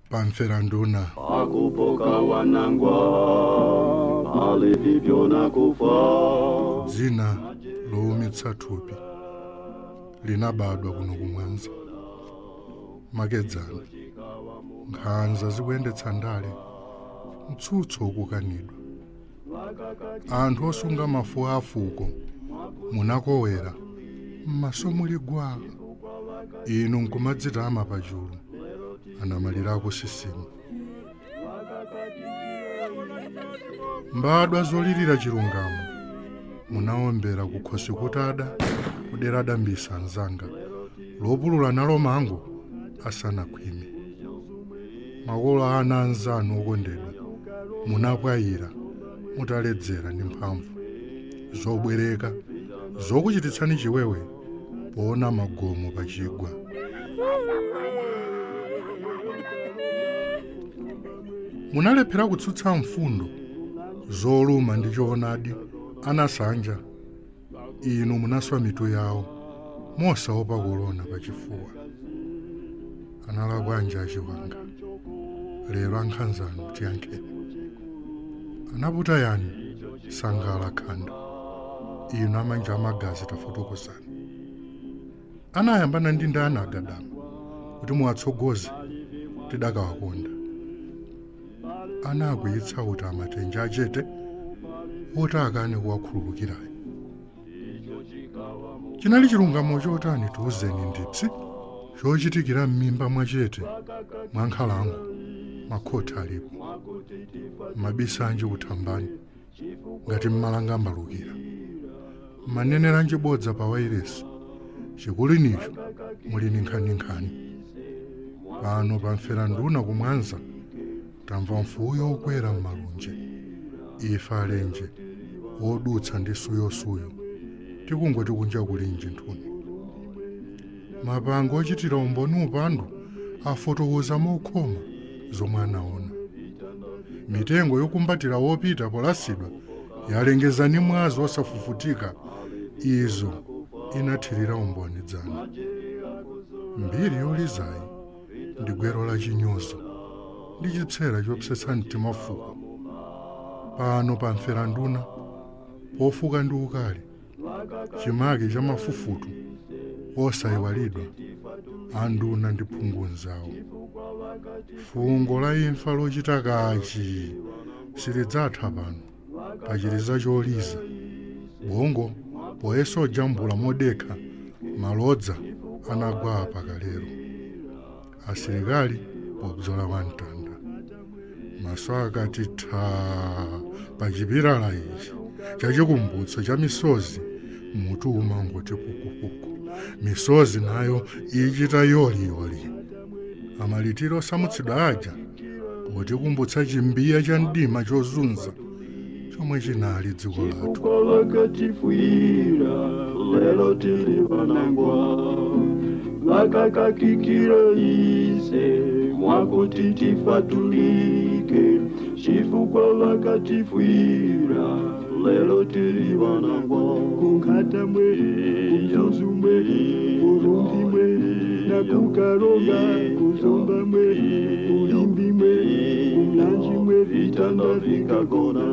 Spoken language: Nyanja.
pamfera nduna akupoka wanangwa ale vivyo na kufa. dzina lowumitsa thupi linabadwa kuno kumwanza makedzana nkhanza zikuyendetsa ndale mtsutso ukukanidwa anthu osunga mafuwa afuko munakowera m'maso muligwa inu nkumadzitama pachulu anamalirako sisimu mbadwa zolirira chilungamo munaombera kukhosi kutada kudera dambisa anzanga lopulula nalo mango asanakhwime makolo ana anzanu okondedwa munakwayira mutaledzera ndi mphamvu zobwereka zokuchititsani chiwewe poona magomo pachigwa munalephera kutsutsa mfundo zoluma ndi choonadi anasanja inu munaswa mitu yawo mosaopa kolona pachifuwa analakwa anja achiwanga lero ankhanzano tiyankheni anaputa yani sangala khanda inu amanja amagazi tafotokozani anayambana ndi ndani agadama kuti muwatsogoze tidakawakonda anakwiyitsa kuti amatenja achete oti akane kuwakhululukirayo chinali chilungamo chotani tiuzeni ndipsi chochitikira m'mimba mwachete mwa nkhalango makhotha alipo mabisanji kuthambani ngati mmalanga ambalukira manenera njibodza pa wairesi chikulinicho muli ninkhani pano pamfera nduna kumwanza tamva mfuyo okwera mmalunje ife alenje odutsa ndi suyosuyo tikungoti kunja kulinji nthuni mapango ochitira umboni upandu afotokoza mokhoma zomwe anaona mitengo yokumbatira wopita polasidwa yalengeza ni mwazi osafufutika izo inathirira umboni dzana mbiri yolizayi ndi gwero la chinyozo ndi chitsera chopsetsa mtima fuko pano pamfera nduna pofuka ndi ukali chimake cha mafufutu osayiwalidwa anduna ndi phungu zawo fungo la imfa lochita kachi silidzatha pano pachiliza choliza bongo poyeso jambula modekha malodza anagwa pakalero asilikali pobzola wamtanda maso akati tha pachipirala ichi chachikumbutso cha misozi mutu umangoti pukupuku misozi nayo ichita yoliyoli amalitiro samutsidwa aja potikumbutsa chimbiya cha mdima chozunza chomwe chinali dziko lathu Wakatifuira lero tili wanangwa wakakakikira ise mwakuti tifatulike chifukwa wakatifuira lero tili wanangwa kunkata mwe kuzuzumwe kurumbi mwe na kukaroga kuzomba mwe kulimbi mwe kunanji mwe vitanda vikagona